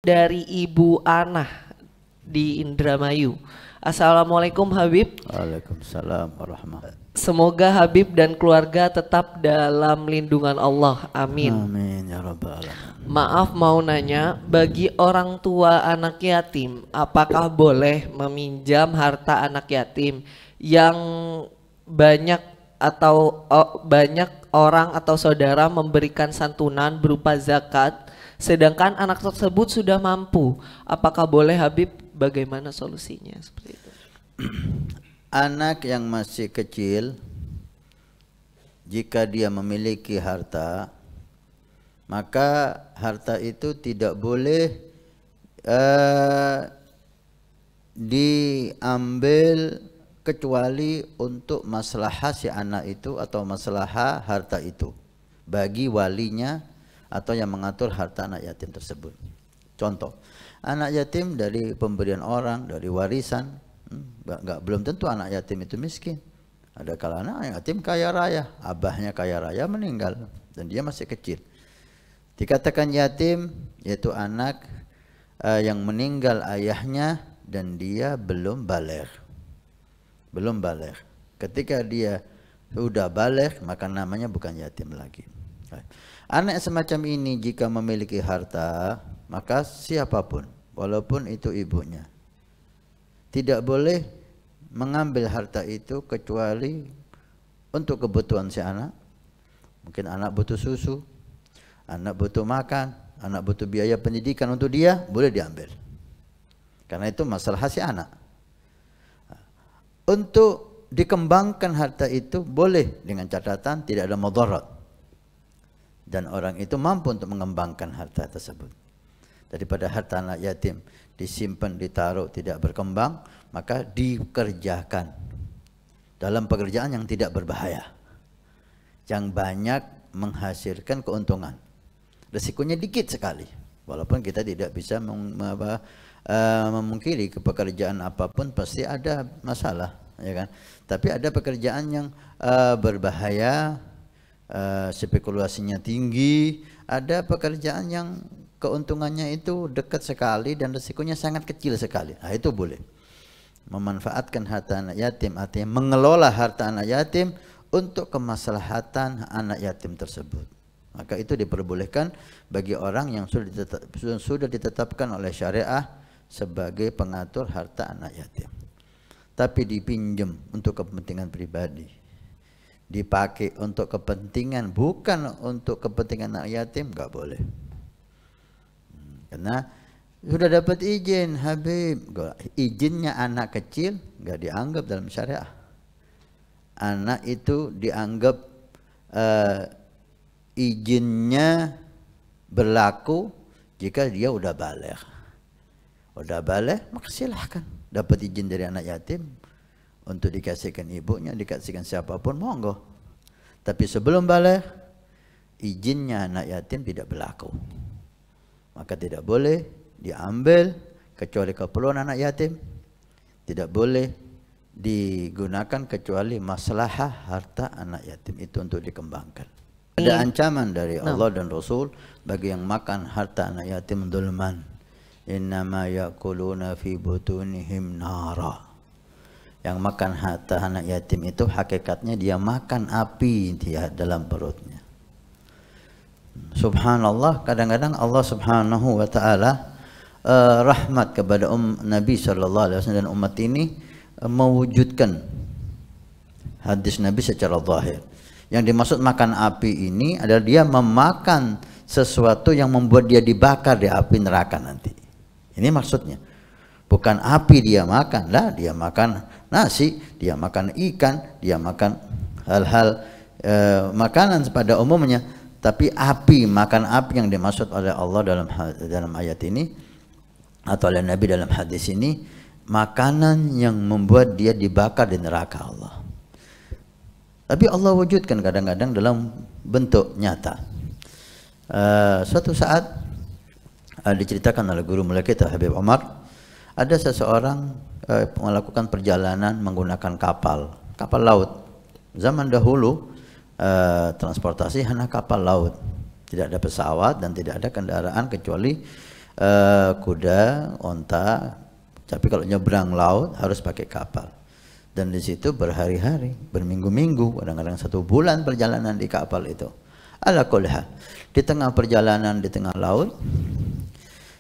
dari Ibu Anah di Indramayu. Assalamualaikum Habib. Waalaikumsalam warahmatullahi. Semoga Habib dan keluarga tetap dalam lindungan Allah. Amin. Amin ya rabbal alamin. Maaf mau nanya, bagi orang tua anak yatim, apakah boleh meminjam harta anak yatim yang banyak banyak orang atau saudara memberikan santunan berupa zakat, sedangkan anak tersebut sudah mampu? Apakah boleh Habib? Bagaimana solusinya seperti itu? Anak yang masih kecil, jika dia memiliki harta, maka harta itu tidak boleh diambil kecuali untuk maslahah si anak itu atau maslahah harta itu bagi walinya atau yang mengatur harta anak yatim tersebut. Contoh, anak yatim dari pemberian orang, dari warisan, belum tentu anak yatim itu miskin. Ada kala anak yatim kaya raya, abahnya kaya raya meninggal dan dia masih kecil. Dikatakan yatim yaitu anak yang meninggal ayahnya dan dia belum baligh. Belum baligh. Ketika dia sudah baligh maka namanya bukan yatim lagi. Anak semacam ini jika memiliki harta, maka siapapun, walaupun itu ibunya, tidak boleh mengambil harta itu kecuali untuk kebutuhan si anak. Mungkin anak butuh susu, anak butuh makan, anak butuh biaya pendidikan untuk dia, boleh diambil. Karena itu masalah si anak. Untuk dikembangkan harta itu boleh dengan catatan tidak ada mudarat. Dan orang itu mampu untuk mengembangkan harta tersebut. Daripada harta anak yatim disimpan, ditaruh, tidak berkembang, maka dikerjakan dalam pekerjaan yang tidak berbahaya, yang banyak menghasilkan keuntungan. Resikonya dikit sekali, walaupun kita tidak bisa memungkiri ke pekerjaan apapun pasti ada masalah, ya kan? Tapi ada pekerjaan yang berbahaya, spekulasinya tinggi, ada pekerjaan yang keuntungannya itu dekat sekali dan resikonya sangat kecil sekali. Nah, itu boleh. Memanfaatkan harta anak yatim, artinya mengelola harta anak yatim untuk kemaslahatan anak yatim tersebut. Maka itu diperbolehkan bagi orang yang sudah ditetapkan oleh syariah sebagai pengatur harta anak yatim. Tapi dipinjam untuk kepentingan pribadi, dipakai untuk kepentingan bukan untuk kepentingan anak yatim, nggak boleh. Karena sudah dapat izin Habib, izinnya anak kecil nggak dianggap dalam syariah. Anak itu dianggap izinnya berlaku jika dia udah baligh. Udah baligh maka silahkan dapat izin dari anak yatim untuk dikasihkan ibunya, dikasihkan siapapun, monggo. Tapi sebelum baligh izinnya anak yatim tidak berlaku. Maka tidak boleh diambil kecuali keperluan anak yatim, tidak boleh digunakan kecuali maslahah harta anak yatim itu untuk dikembangkan. Ada ancaman dari Allah dan Rasul bagi yang makan harta anak yatim dzulman. Innama ya'kuluna fi butunihim nara. Yang makan harta anak yatim itu hakikatnya dia makan api dia dalam perutnya. Subhanallah, kadang-kadang Allah Subhanahu wa taala rahmat kepada Nabi sallallahu alaihi wasallam dan umat ini mewujudkan hadis Nabi secara zahir. Yang dimaksud makan api ini adalah dia memakan sesuatu yang membuat dia dibakar di api neraka nanti. Ini maksudnya. Bukan api dia makan, lah dia makan nasi, dia makan ikan, dia makan hal-hal makanan pada umumnya. Tapi api, makan api yang dimaksud oleh Allah dalam ayat ini atau oleh Nabi dalam hadis ini, makanan yang membuat dia dibakar di neraka Allah. Tapi Allah wujudkan kadang-kadang dalam bentuk nyata. Suatu saat diceritakan oleh guru mulia kita Habib Omar, ada seseorang melakukan perjalanan menggunakan kapal laut. Zaman dahulu transportasi hanya kapal laut, tidak ada pesawat dan tidak ada kendaraan kecuali kuda, onta. Tapi kalau nyebrang laut harus pakai kapal. Dan di situ berhari-hari, berminggu-minggu, kadang-kadang 1 bulan perjalanan di kapal itu. Ala kulli hal, di tengah perjalanan di tengah laut,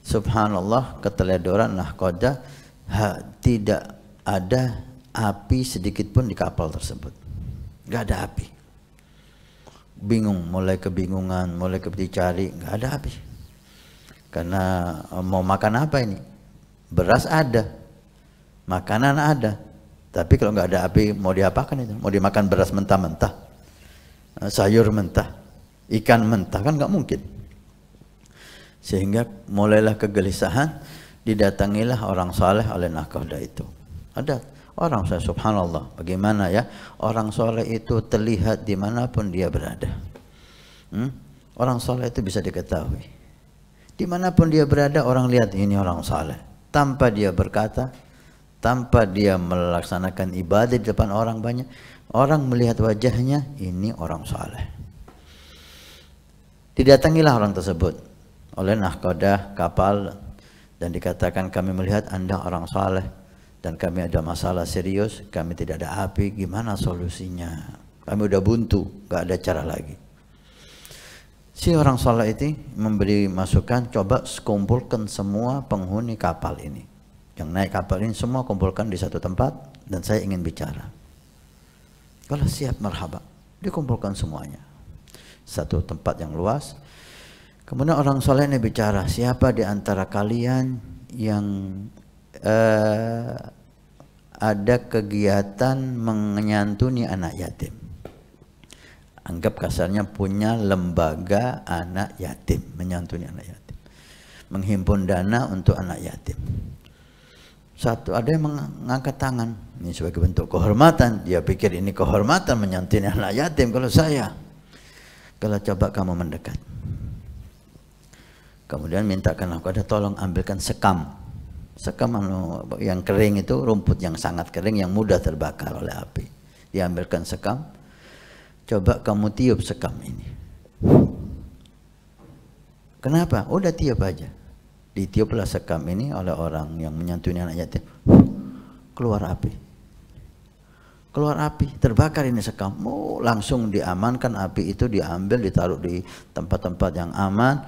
subhanallah, keteledoran nahkoda, tidak ada api sedikit pun di kapal tersebut. Nggak ada api. Bingung, mulai kebingungan, mulai dicari, nggak ada api. Karena mau makan apa ini? Beras ada, makanan ada. Tapi kalau nggak ada api, mau diapakan itu? Mau dimakan beras mentah-mentah, sayur mentah, ikan mentah, kan nggak mungkin. Sehingga mulailah kegelisahan, didatangilah orang saleh oleh nahkoda itu. Ada orang saleh, subhanallah, bagaimana ya, orang saleh itu terlihat dimanapun dia berada. Orang saleh itu bisa diketahui. Dimanapun dia berada, orang lihat ini orang saleh. Tanpa dia berkata, tanpa dia melaksanakan ibadah di depan orang banyak, orang melihat wajahnya, ini orang saleh. Didatangilah orang tersebut oleh nahkoda kapal dan dikatakan, kami melihat Anda orang saleh dan kami ada masalah serius, kami tidak ada api, gimana solusinya? Kami udah buntu, gak ada cara lagi. Si orang saleh itu memberi masukan, coba kumpulkan semua penghuni kapal ini, yang naik kapal ini semua kumpulkan di satu tempat dan saya ingin bicara. Kalau siap, marhaba, dikumpulkan semuanya satu tempat yang luas. Kemudian orang soleh ini bicara, siapa di antara kalian yang ada kegiatan menyantuni anak yatim? Anggap kasarnya punya lembaga anak yatim, menyantuni anak yatim, menghimpun dana untuk anak yatim. Satu, ada yang mengangkat tangan, ini sebagai bentuk kehormatan. Dia pikir ini kehormatan menyantuni anak yatim. Kalau saya, kalau coba kamu mendekat, kemudian mintakan aku, ada tolong ambilkan sekam. Sekam yang kering itu, rumput yang sangat kering yang mudah terbakar oleh api. Diambilkan sekam, coba kamu tiup sekam ini. Kenapa? Udah tiup aja. Ditiuplah sekam ini oleh orang yang menyantuni anak yatim. Keluar api. Keluar api, terbakar ini sekam. Langsung diamankan, api itu diambil, ditaruh di tempat-tempat yang aman.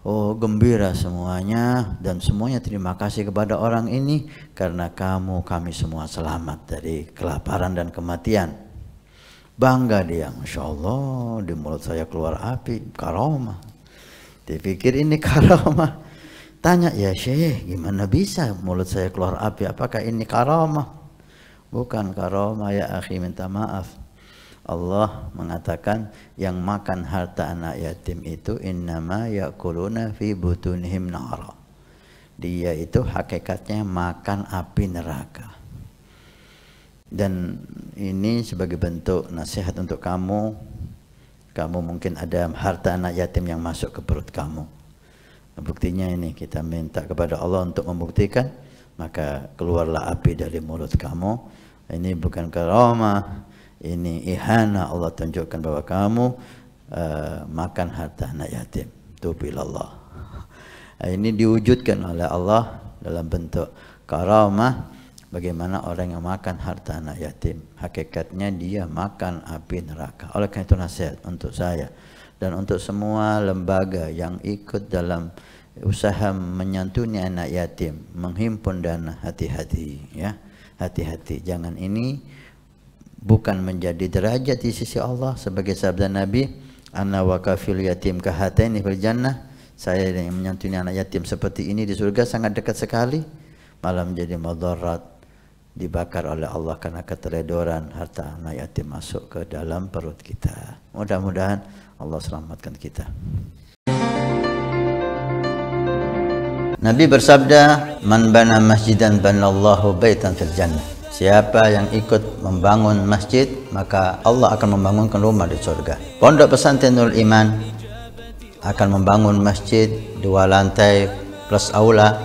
Oh, gembira semuanya, dan semuanya terima kasih kepada orang ini karena kami semua selamat dari kelaparan dan kematian. Bangga dia, Masya Allah, di mulut saya keluar api, karomah. Dipikir ini karomah. Tanya, ya Syekh, gimana bisa mulut saya keluar api? Apakah ini karomah? Bukan karomah ya akhi, minta maaf. Allah mengatakan yang makan harta anak yatim itu innama yakuluna fi butunihim nara. Dia itu hakikatnya makan api neraka. Dan ini sebagai bentuk nasihat untuk kamu. Kamu mungkin ada harta anak yatim yang masuk ke perut kamu. Buktinya ini, kita minta kepada Allah untuk membuktikan, maka keluarlah api dari mulut kamu. Ini bukan karomah, ini ihana. Allah tunjukkan bahwa kamu makan harta anak yatim. Tubilallah. Ini diwujudkan oleh Allah dalam bentuk karamah. Bagaimana orang yang makan harta anak yatim, hakikatnya dia makan api neraka. Oleh karena itu nasihat untuk saya dan untuk semua lembaga yang ikut dalam usaha menyantuni anak yatim, menghimpun dana, hati-hati ya, hati-hati. Jangan ini bukan menjadi derajat di sisi Allah, sebagai sabda Nabi, ana wa kafil yatim kahataini fil jannah. Saya yang menyantuni anak yatim seperti ini di surga sangat dekat sekali, malah menjadi madarat, dibakar oleh Allah karena keteledoran harta anak yatim masuk ke dalam perut kita. Mudah-mudahan Allah selamatkan kita. Nabi bersabda, man bana masjidan banallahu baitan fil jannah. Siapa yang ikut membangun masjid, maka Allah akan membangunkan rumah di surga. Pondok Pesantren Nurul Iman akan membangun masjid 2 lantai plus aula.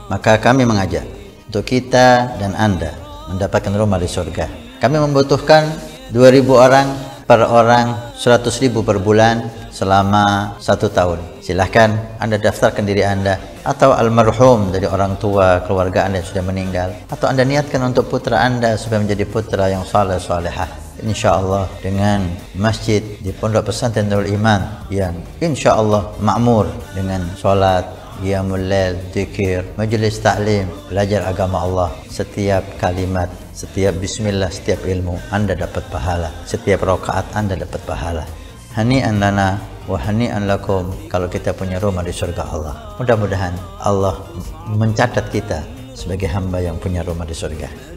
Maka kami mengajak untuk kita dan Anda mendapatkan rumah di surga. Kami membutuhkan 2.000 orang per orang, 100.000 per bulan, selama 1 tahun. Silahkan Anda daftarkan diri Anda, atau almarhum dari orang tua keluarga Anda yang sudah meninggal, atau Anda niatkan untuk putra Anda supaya menjadi putra yang saleh salehah. Insya Allah dengan masjid di Pondok Pesantren Nurul Iman yang insya Allah makmur dengan sholat, qiyamul lail, zikir, majelis taklim, belajar agama Allah, setiap kalimat, setiap bismillah, setiap ilmu Anda dapat pahala, setiap rakaat Anda dapat pahala. Hani'an lana wa hani'an lakum kalau kita punya rumah di surga Allah. Mudah-mudahan Allah mencatat kita sebagai hamba yang punya rumah di surga.